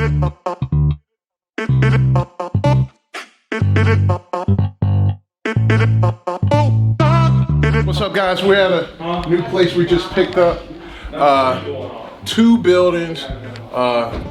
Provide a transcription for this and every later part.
What's up, guys? We're at a new place we just picked up. 2 buildings,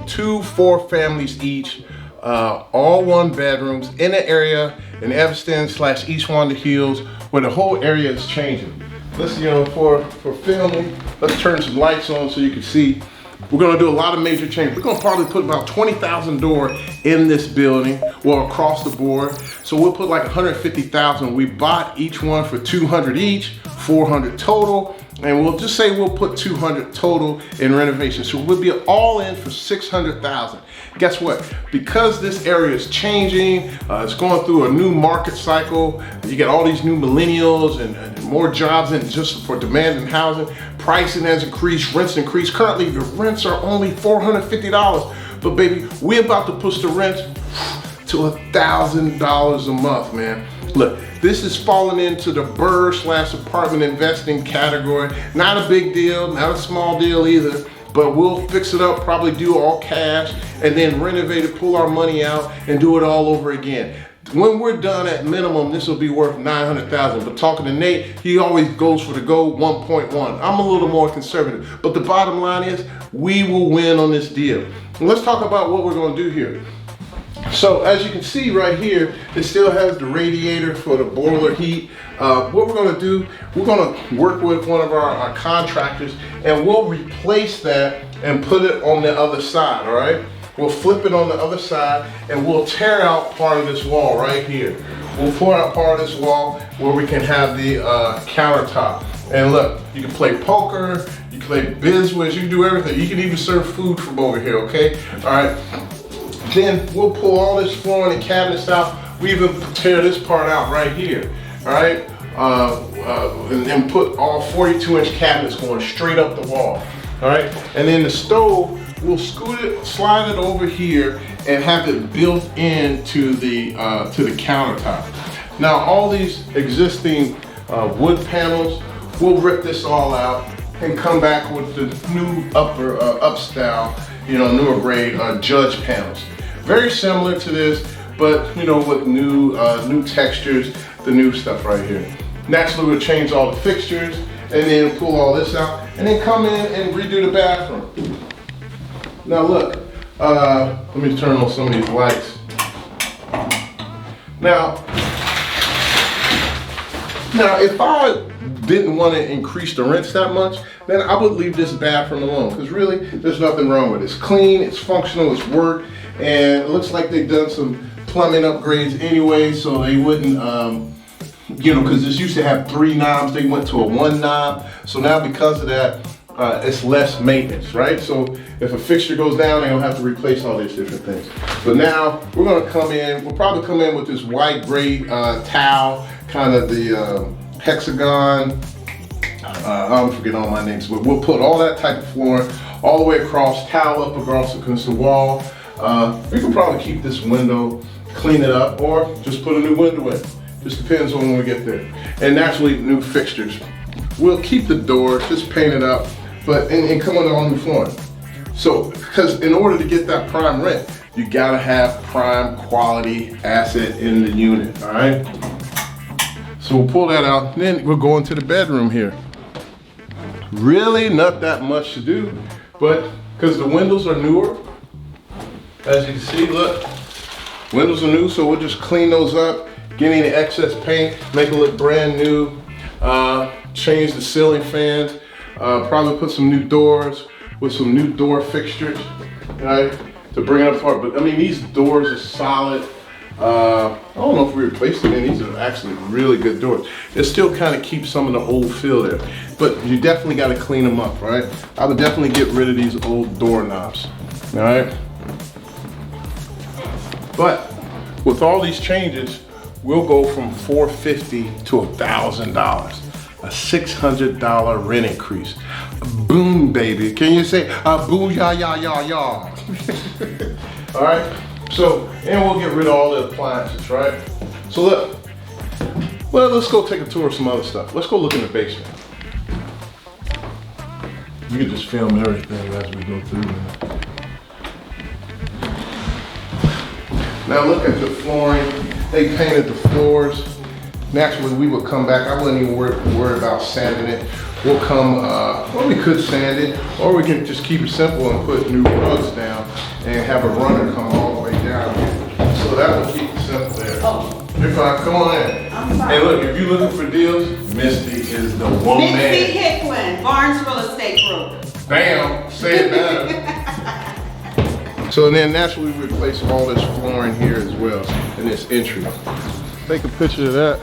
2 4 families each, all 1 bedrooms in an area in Evanston / East Wanda Hills where the whole area is changing. Let's, for filming, let's turn some lights on so you can see. We're gonna do a lot of major changes. We're gonna probably put about 20,000 door in this building, well, across the board. So we'll put like 150,000. We bought each one for 200 each, 400 total. And we'll just say we'll put 200 total in renovation. So we'll be all in for 600,000. Guess what? Because this area is changing, it's going through a new market cycle. You get all these new millennials and more jobs and just for demand and housing. Pricing has increased, rents increased. Currently, the rents are only $450. But baby, we're about to push the rents to $1,000 a month, man. Look, this is falling into the BRRRR / apartment investing category. Not a big deal, not a small deal either, but we'll fix it up, probably do all cash, and then renovate it, pull our money out, and do it all over again. When we're done, at minimum, this will be worth 900,000. But talking to Nate, he always goes for the goal 1.1. I'm a little more conservative, but the bottom line is we will win on this deal. And let's talk about what we're gonna do here. So as you can see right here, it still has the radiator for the boiler heat. What we're gonna do, we're gonna work with one of our contractors and we'll replace that and put it on the other side, all right? We'll flip it on the other side and we'll tear out part of this wall right here. We'll pull out part of this wall where we can have the countertop. And look, you can play poker, you can play BizWiz, you can do everything. You can even serve food from over here, okay? All right. Then we'll pull all this flooring and cabinets out. We even tear this part out right here, all right? And then put all 42-inch cabinets going straight up the wall, all right? And then the stove, we'll scoot it, slide it over here, and have it built into the countertop. Now, all these existing wood panels, we'll rip this all out and come back with the new upstyle, newer grade Judge panels. Very similar to this, but with new textures, the new stuff right here. Naturally, we'll change all the fixtures and then pull all this out and then come in and redo the bathroom. Now look, let me turn on some of these lights. Now if I didn't want to increase the rents that much, then I would leave this bathroom alone, because really there's nothing wrong with it. It's clean, it's functional, it's work, and it looks like they've done some plumbing upgrades anyway, so they wouldn't, because this used to have 3 knobs, they went to a 1 knob, so now because of that, it's less maintenance, right? So if a fixture goes down, they don't have to replace all these different things. But now we're gonna come in, we'll probably come in with this white gray towel, kind of the hexagon, I'm forgetting all my names, but we'll put all that type of flooring all the way across, towel up across against the wall. We can probably keep this window, clean it up, or just put a new window in. Just depends on when we get there. And naturally, new fixtures. We'll keep the door, just paint it up, but and come on all new flooring. So, because in order to get that prime rent, you gotta have prime quality asset in the unit, all right? So we'll pull that out, and then we'll go into the bedroom here. Really not that much to do, but because the windows are newer, as you can see, look, windows are new, so we'll just clean those up, get any excess paint, make it look brand new, change the ceiling fans, probably put some new doors with some new door fixtures, right, to bring it up far. But I mean, these doors are solid. I don't know if we replaced them, and these are actually really good doors. It still kind of keeps some of the old feel there, but you definitely got to clean them up, right? I would definitely get rid of these old doorknobs, all right? But with all these changes, we'll go from $450 to $1,000, a $600 rent increase. Boom, baby. Can you say boo, ya, ya, ya, ya? All right. So, and we'll get rid of all the appliances, right? So look, well, let's go take a tour of some other stuff. Let's go look in the basement. You can just film everything as we go through. Now look at the flooring. They painted the floors. Naturally, we would come back. I wouldn't even worry about sanding it. We'll come, well, we could sand it, or we can just keep it simple and put new rugs down and have a runner come all the way down. So that will keep it simple there. Oh. You're fine, come on in. I'm sorry. Hey look, if you're looking for deals, Misty is the one Misty man. Hicklin, Barnes Real Estate Group. Bam, say it better. So then naturally we replace all this flooring here as well in this entry. Take a picture of that.